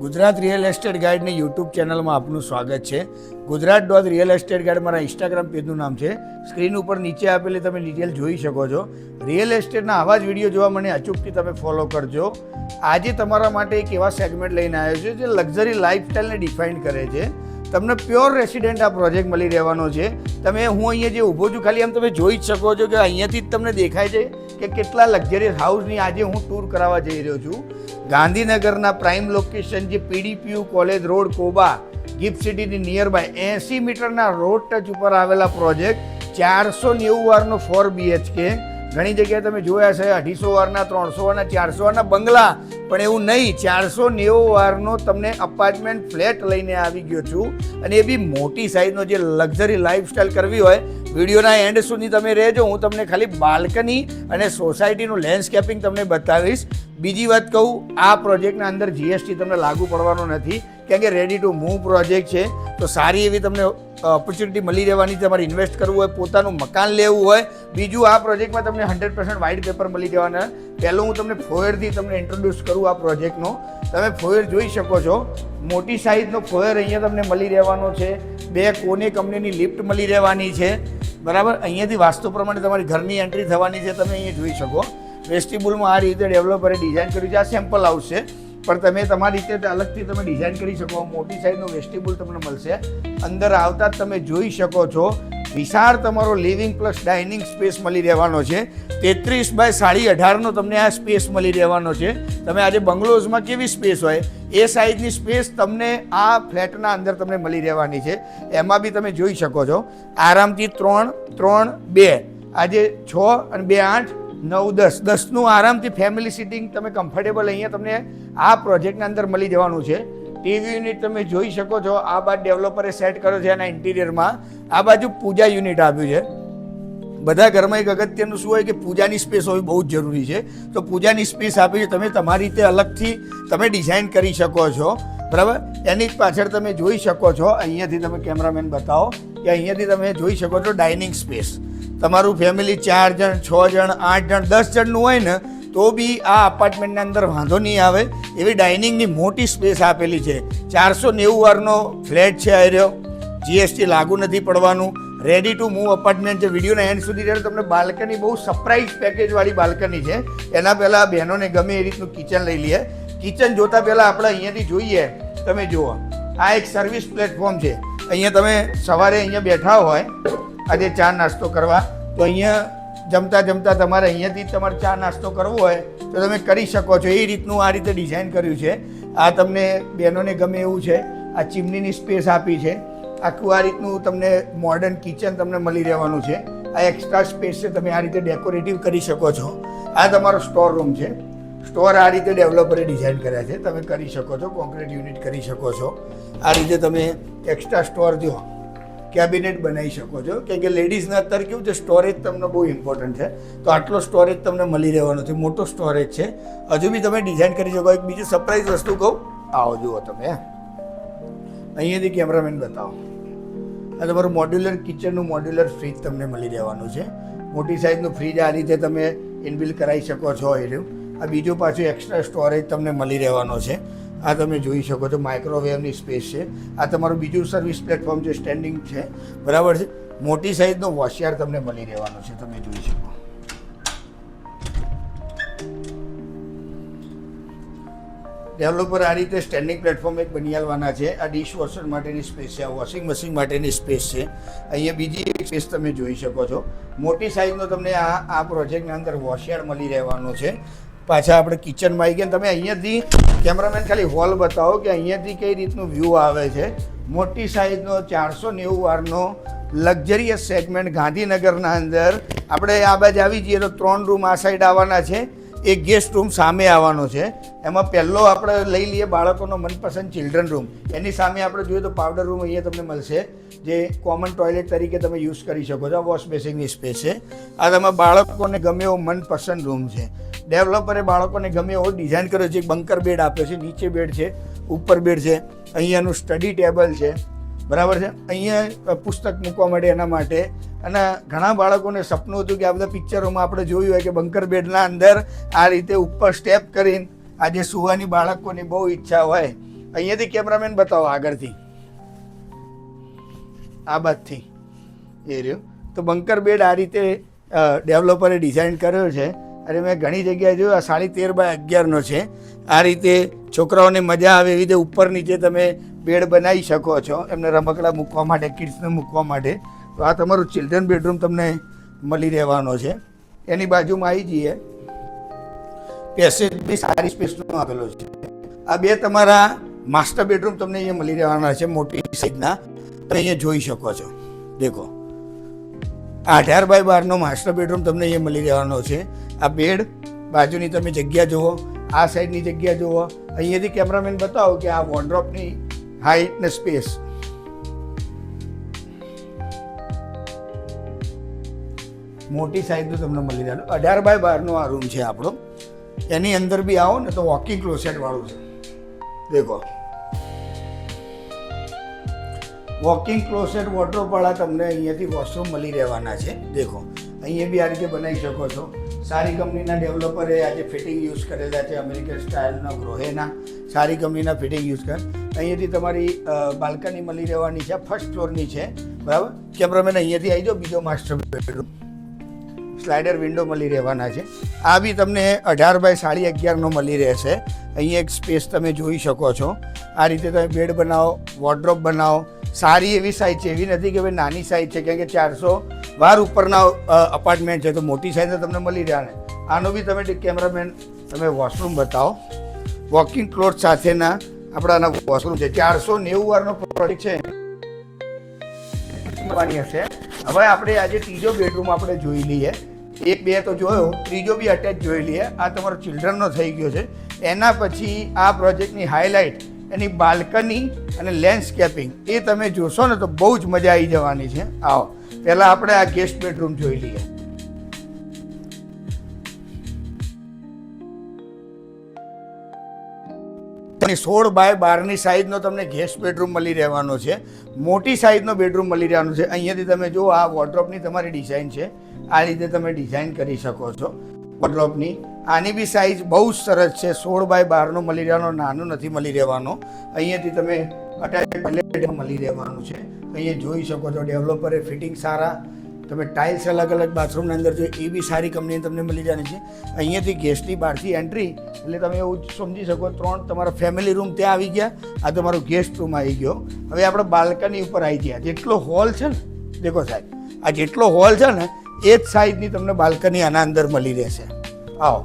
Gujarat real estate ગાઈડની YouTube ચેનલમાં આપનું સ્વાગત છે. ગુજરાત રિયલ એસ્ટેટ ગાઈડ મારા ઇન્સ્ટાગ્રામ પેજનું નામ છે. સ્ક્રીન ઉપર નીચે આપેલી તમે ડિટેલ જોઈ શકો છો. રિયલ એસ્ટેટના આવા જ વિડીયો જોવા મને અચૂકથી તમે ફોલો કરજો. આજે તમારા માટે એક એવા સેગમેન્ટ લઈને આવ્યો છે જે લક્ઝરી લાઇફસ્ટાઈલને ડિફાઇન કરે છે. તમને પ્યોર રેસિડેન્ટ આ પ્રોજેક્ટ મળી રહેવાનો છે. તમે હું અહીંયા જે ઊભો છું ખાલી આમ તમે જોઈ જ શકો છો કે અહીંયાથી જ તમને દેખાય છે કે કેટલા લક્ઝરિયસ હાઉસની આજે હું ટૂર કરાવવા જઈ રહ્યો છું. ગાંધીનગરના પ્રાઇમ લોકેશન જે PDPU college road Koba gift સિટીની નિયર બાય 80 મીટરના રોડ ટચ ઉપર આવેલા પ્રોજેક્ટ 490 વારનો 4 BHK. ઘણી જગ્યાએ તમે જોયા છે 250 વારના 300 વારના 400 વારના બંગલા, પણ એવું નહીં, 490 વારનો તમને અપાર્ટમેન્ટ ફ્લેટ લઈને આવી ગયો છું. અને એ બી મોટી સાઇઝનો. જે લક્ઝરી લાઇફસ્ટાઈલ કરવી હોય વિડીયોના એન્ડ સુધી તમે રહેજો. હું તમને ખાલી બાલ્કની અને સોસાયટીનું લેન્ડસ્કેપિંગ તમને બતાવીશ. બીજી વાત કહું, આ પ્રોજેક્ટના અંદર GST તમને લાગુ પડવાનો નથી, કેમ કે રેડી ટુ મૂવ પ્રોજેક્ટ છે. તો સારી એવી તમને ઓપોર્ચ્યુનિટી મળી રહેવાની. તમારે ઇન્વેસ્ટ કરવું હોય, પોતાનું મકાન લેવું હોય. બીજું, આ પ્રોજેક્ટમાં તમને 100% વ્હાઇટ પેપર મળી જવાના. પહેલું હું તમને ફોયરથી તમને ઇન્ટ્રોડ્યુસ કરું આ પ્રોજેક્ટનો. તમે ફોયર જોઈ શકો છો. મોટી સાઇઝનો ફોયર અહીંયા તમને મળી રહેવાનો છે. 2 કોને કંપનીની લિફ્ટ મળી રહેવાની છે. બરાબર, અહીંયાથી વાસ્તુ પ્રમાણે તમારી ઘરની એન્ટ્રી થવાની છે. તમે અહીંયા જોઈ શકો. વેસ્ટિબ્યુલમાં આ રીતે ડેવલપરે ડિઝાઇન કર્યું છે. આ સેમ્પલ હાઉસ છે, પણ તમે તમારી રીતે અલગથી તમે ડિઝાઇન કરી શકો. મોટી સાઇઝનું વેસ્ટિબ્યુલ તમને મળશે. અંદર આવતા જ તમે જોઈ શકો છો વિશાળ તમારો લિવિંગ પ્લસ ડાઇનિંગ સ્પેસ મળી રહેવાનો છે. 33 બાય 18.5નો તમને આ સ્પેસ મળી રહેવાનો છે. તમે આજે બંગલોઝમાં કેવી સ્પેસ હોય એ સાઇઝની સ્પેસ તમને આ ફ્લેટના અંદર તમને મળી રહેવાની છે. એમાં બી તમે જોઈ શકો છો આરામથી 3, 3, 2 આજે 6 અને 2, 8, 9, 10 10નું આરામથી ફેમિલી સિટિંગ તમે કમ્ફર્ટેબલ અહીંયા તમને આ પ્રોજેક્ટના અંદર મળી જવાનું છે. ટીવી યુનિટ તમે જોઈ શકો છો. આ બાદ ડેવલપરે સેટ કર્યો છે એના ઇન્ટિરિયરમાં. આ બાજુ પૂજા યુનિટ આપ્યું છે. બધા ઘરમાં એક અગત્યનું શું હોય કે પૂજાની સ્પેસ હોવી બહુ જ જરૂરી છે. તો પૂજાની સ્પેસ આપી છે. તમે તમારી રીતે અલગથી તમે ડિઝાઇન કરી શકો છો. બરાબર, એની જ પાછળ તમે જોઈ શકો છો. અહીંયાથી તમે કેમેરામેન બતાવો કે અહીંયાથી તમે જોઈ શકો છો ડાઇનિંગ સ્પેસ. તમારું ફેમિલી 4 જણ, 6 જણ, 8 જણ, 10 જણનું હોય ને તો બી આ અપાર્ટમેન્ટના અંદર વાંધો નહીં આવે એવી ડાઇનિંગની મોટી સ્પેસ આપેલી છે. 490 વારનો ફ્લેટ છે. આ રહ્યો, GST લાગુ નથી પડવાનું. રેડી ટુ મૂવ અપાર્ટમેન્ટ છે. વિડીયોના એન્ડ સુધી ત્યારે તમને બાલ્કની બહુ સરપ્રાઇઝ પેકેજવાળી બાલ્કની છે. એના પહેલાં બહેનોને ગમે એ રીતનું કિચન લઈ લઈએ. કિચન જોતાં પહેલાં આપણે અહીંયાથી જોઈએ. તમે જુઓ, આ એક સર્વિસ પ્લેટફોર્મ છે. અહીંયા તમે સવારે અહીંયા બેઠા હોય આજે ચા નાસ્તો કરવા, તો અહીંયા જમતા જમતા તમારે અહીંયાથી તમારે ચા નાસ્તો કરવો હોય તો તમે કરી શકો છો. એ રીતનું આ રીતે ડિઝાઇન કર્યું છે. આ તમને બહેનોને ગમે એવું છે. આ ચીમનીની સ્પેસ આપી છે. આખું આ રીતનું તમને મોડર્ન કિચન તમને મળી રહેવાનું છે. આ એક્સ્ટ્રા સ્પેસ છે. તમે આ રીતે ડેકોરેટિવ કરી શકો છો. આ તમારો સ્ટોર રૂમ છે. સ્ટોર આ રીતે ડેવલપરે ડિઝાઇન કર્યા છે. તમે કરી શકો છો. કોન્ક્રીટ યુનિટ કરી શકો છો. આ રીતે તમે એક્સ્ટ્રા સ્ટોર જો કેબિનેટ બનાવી શકો છો. કેમ કે લેડીઝને અત્યારે કેવું છે, સ્ટોરેજ તમને બહુ ઇમ્પોર્ટન્ટ છે. તો આટલો સ્ટોરેજ તમને મળી રહેવાનો છે. મોટો સ્ટોરેજ છે. હજુ બી તમે ડિઝાઇન કરી શકો. એક બીજું સરપ્રાઈઝ વસ્તુ કહું, આવો જુઓ તમે. અહીંયાથી કેમેરામેન બતાવો. આ તમારું મોડ્યુલર કિચનનું મોડ્યુલર ફ્રીજ તમને મળી રહેવાનું છે. મોટી સાઇઝનું ફ્રીજ આ રીતે તમે ઇનબિલ્ટ કરાવી શકો છો. એ રહ્યું. આ બીજું પાછું એક્સ્ટ્રા સ્ટોરેજ તમને મળી રહેવાનો છે. આ તમે જોઈ શકો છો. માઇક્રોવેવની સ્પેસ છે. આ તમારું બીજું સર્વિસ પ્લેટફોર્મ છે. સ્ટેન્ડિંગ છે. બરાબર છે. મોટી સાઇઝનો વોશિયાર તમને મળી રહેવાનો છે. તમે જોઈ શકો. ડેવલપર આ રીતે સ્ટેન્ડિંગ પ્લેટફોર્મ એક બની આવવાના છે. આ ડિશ વોશર માટેની સ્પેસ છે. આ વોશિંગ મશીન માટેની સ્પેસ છે. અહીંયા બીજી એક સ્પેસ તમે જોઈ શકો છો. મોટી સાઇઝનો તમને આ પ્રોજેક્ટના અંદર વોશિયાર મળી રહેવાનો છે. પાછા આપણે કિચનમાં આવી ગયા. તમે અહીંયાથી કેમેરામેન ખાલી હોલ બતાવો કે અહીંયાથી કઈ રીતનું વ્યૂ આવે છે. મોટી સાઇઝનો 490 વારનો લક્ઝરિયસ સેગમેન્ટ ગાંધીનગરના અંદર. આપણે આ બાજુ આવી જઈએ તો 3 રૂમ આ સાઈડ આવવાના છે. એક ગેસ્ટ રૂમ સામે આવવાનો છે. એમાં પહેલો આપણે લઈ લઈએ બાળકોનો મનપસંદ ચિલ્ડ્રન રૂમ. એની સામે આપણે જોઈએ તો પાવડર રૂમ અહીંયા તમને મળશે, જે કોમન ટોયલેટ તરીકે તમે યુઝ કરી શકો છો. વોશ બેસિંગની સ્પેસ છે. આ તમે બાળકોને ગમે એવો મનપસંદ રૂમ છે. ડેવલપરે બાળકોને ગમે એવો ડિઝાઇન કર્યો છે. બંકર બેડ આપ્યો છે. નીચે બેડ છે, ઉપર બેડ છે. અહીંયાનું સ્ટડી ટેબલ છે. બરાબર છે. અહીંયા પુસ્તક મૂકવા માટે એના માટે. અને ઘણા બાળકોને સપનું હતું કે આ બધા પિક્ચરોમાં આપણે જોયું હોય કે બંકર બેડના અંદર આ રીતે ઉપર સ્ટેપ કરીને આજે સુવાની બાળકોની બહુ ઈચ્છા હોય અહીંયાથી કેમેરામેન બતાવો આગળથી, આ બાજુથી એ રહ્યો. તો બંકર બેડ આ રીતે ડેવલપરે ડિઝાઇન કર્યો છે. અને મેં ઘણી જગ્યાએ જોયું આ 13x11 છે. આ રીતે છોકરાઓને મજા આવે એવી રીતે ઉપર નીચે તમે બેડ બનાવી શકો છો એમને રમકડા મૂકવા માટે, કિડ્સને મૂકવા માટે. તો આ તમારું ચિલ્ડ્રન બેડરૂમ તમને મળી રહેવાનો છે. એની બાજુમાં આવી જઈએ, પેસેજ બી સારી સ્પેસનો આપેલો છે. આ બે તમારા માસ્ટર બેડરૂમ તમને અહીંયા મળી રહેવાના છે મોટી સાઈઝના. તમે અહીંયા જોઈ શકો છો, દેખો 18x12 માસ્ટર બેડરૂમ તમને અહીંયા મળી રહેવાનો છે. આ બેડ બાજુની તમે જગ્યા જુઓ, આ સાઈડની જગ્યા જુઓ. અહીંયાથી કેમેરામેન બતાવો કે આ વોર્ડરોબની હાઈટ ને સ્પેસ. મોટી સાઈઝનું તમને મળી રહેવાનું. 18x12 આ રૂમ છે આપણો. એની અંદર બી આવો ને તો વોકિંગ ક્લોસેટ વાળું છે. દેખો વોકિંગ ક્લોસેટ વોર્ડરોબ વાળા તમને અહીંયાથી વોશરૂમ મળી રહેવાના છે. દેખો અહીંયા બી આ રીતે બનાવી શકો છો. સારી કંપનીના ડેવલપરે આજે ફિટિંગ યુઝ કરેલા છે, અમેરિકન સ્ટાઇલના ગ્રોહેના સારી કંપનીના ફિટિંગ યુઝ કરે. અહીંયાથી તમારી બાલ્કની મળી રહેવાની છે, ફર્સ્ટ ફ્લોરની છે, બરાબર. કેમેરામેન અહીંયાથી આવી જાઓ, બીજો માસ્ટર બેડરૂમ, સ્લાઇડર વિન્ડો મળી રહેવાના છે. આ બી તમને 18x11 મળી રહેશે. અહીં એક સ્પેસ તમે જોઈ શકો છો. આ રીતે તમે બેડ બનાવો, વોર્ડરોબ બનાવો. સારી એવી સાઇઝ છે, એવી નથી કે ભાઈ નાની સાઇઝ છે, કેમ કે 400 વાર ઉપરના અપાર્ટમેન્ટ છે તો મોટી સાઇઝ તમને મળી રહ્યા ને. આનો બી તમે કેમેરામેન તમે વોશરૂમ બતાવો. વોકિંગ ક્લોઝ સાથેના આપણાના વોશરૂમ છે. 490 વારનો પ્રોજેક્ટ છે હશે. હવે આપણે આજે ત્રીજો બેડરૂમ આપણે જોઈ લઈએ. એક બે તો જોયો, ત્રીજો બી અટેચ જોઈ લઈએ. આ તમારો ચિલ્ડ્રનનો થઈ ગયો છે. એના પછી આ પ્રોજેક્ટની હાઇલાઇટ એની બાલ્કની અને લેન્ડસ્કેપિંગ એ તમે જોશો ને તો બહુ જ મજા આવી જવાની છે. આવો પહેલાં આપણે આ ગેસ્ટ બેડરૂમ જોઈ લઈએ. અને 16x12 સાઈઝનો તમને ગેસ્ટ બેડરૂમ મળી રહેવાનો છે. મોટી સાઈઝનો બેડરૂમ મળી રહેવાનો છે. અહીંયાથી તમે જુઓ, આ વોર્ડરોબની તમારી ડિઝાઇન છે. આ રીતે તમે ડિઝાઇન કરી શકો છો વોર્ડરોબની. આની બી સાઇઝ બહુ જ સરસ છે. 16x12 મળી રહેવાનો, નાનું નથી મળી રહેવાનો. અહીંયાથી તમે અટેચ મળી રહેવાનું છે. અહીંયા જોઈ શકો છો ડેવલપરે ફિટિંગ સારા. તમે ટાઇલ્સ અલગ અલગ બાથરૂમની અંદર જો એ બી સારી કંપનીની તમને મળી જવાની છે. અહીંયાથી ગેસ્ટની બહારથી એન્ટ્રી એટલે તમે એવું સમજી શકો 3 તમારા ફેમિલી રૂમ ત્યાં આવી ગયા. આ તમારો ગેસ્ટ રૂમ આવી ગયો. હવે આપણે બાલ્કની ઉપર આવી ગયા. જેટલો હોલ છે ને, દેખો સાહેબ, આ જેટલો હોલ છે ને એ જ સાઈઝની તમને બાલ્કની આના અંદર મળી રહેશે. આવો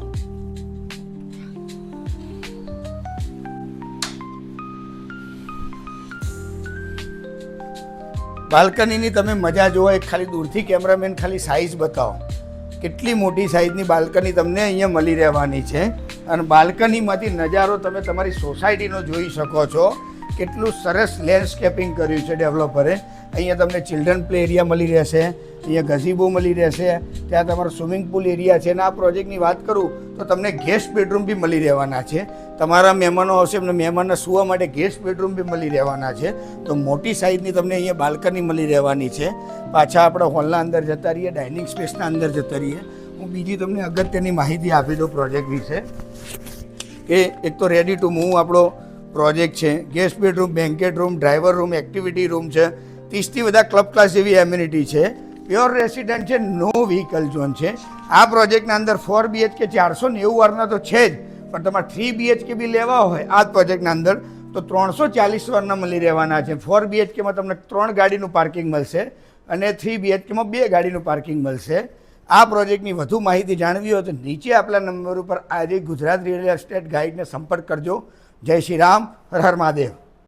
બાલ્કનીની તમે મજા જુઓ. એક ખાલી દૂરથી કેમેરામેન ખાલી સાઇઝ બતાવો, કેટલી મોટી સાઇઝની બાલ્કની તમને અહીંયા મળી રહેવાની છે. અને બાલ્કનીમાંથી નજારો તમે તમારી સોસાયટીનો જોઈ શકો છો. કેટલું સરસ લેન્ડસ્કેપિંગ કર્યું છે ડેવલપરે. અહીંયા તમને ચિલ્ડ્રન પ્લે એરિયા મળી રહેશે, અહીંયા ગઝીબો મળી રહેશે, ત્યાં તમારો સ્વિમિંગ પુલ એરિયા છે. અને આ પ્રોજેક્ટની વાત કરું તો તમને ગેસ્ટ બેડરૂમ બી મળી રહેવાના છે. તમારા મહેમાનો આવશે એમને મહેમાનને સૂવા માટે ગેસ્ટ બેડરૂમ બી મળી રહેવાના છે. તો મોટી સાઇઝની તમને અહીંયા બાલ્કની મળી રહેવાની છે. પાછા આપણે હોલના અંદર જતા રહીએ, ડાઇનિંગ સ્પેસના અંદર જતા રહીએ. હું બીજી તમને અગત્યની માહિતી આપી દઉં પ્રોજેક્ટ વિશે કે એક તો રેડી ટુ મૂવ આપણો પ્રોજેક્ટ છે. Guest bedroom, banquet room, driver room, activity room છે. 30થી બધા ક્લબ ક્લાસ જેવી એમ્યુનિટી છે. પ્યોર રેસિડન્ટ છે, નો વ્હીકલ ઝોન છે. આ પ્રોજેક્ટના અંદર 4 BHK 490 વારના તો છે જ, પણ તમારે 3 BHK બી લેવા હોય આ પ્રોજેક્ટના અંદર તો 340 વારના મળી રહેવાના છે. 4 BHKમાં તમને 3 ગાડીનું પાર્કિંગ મળશે અને 3 BHKમાં 2 ગાડીનું પાર્કિંગ મળશે. આ પ્રોજેક્ટની વધુ માહિતી જાણવી હોય તો નીચે આપેલા નંબર ઉપર આજે ગુજરાત રિયલ એસ્ટેટ ગાઈડને સંપર્ક કરજો. જય શ્રી રામ, હર હર મહાદેવ.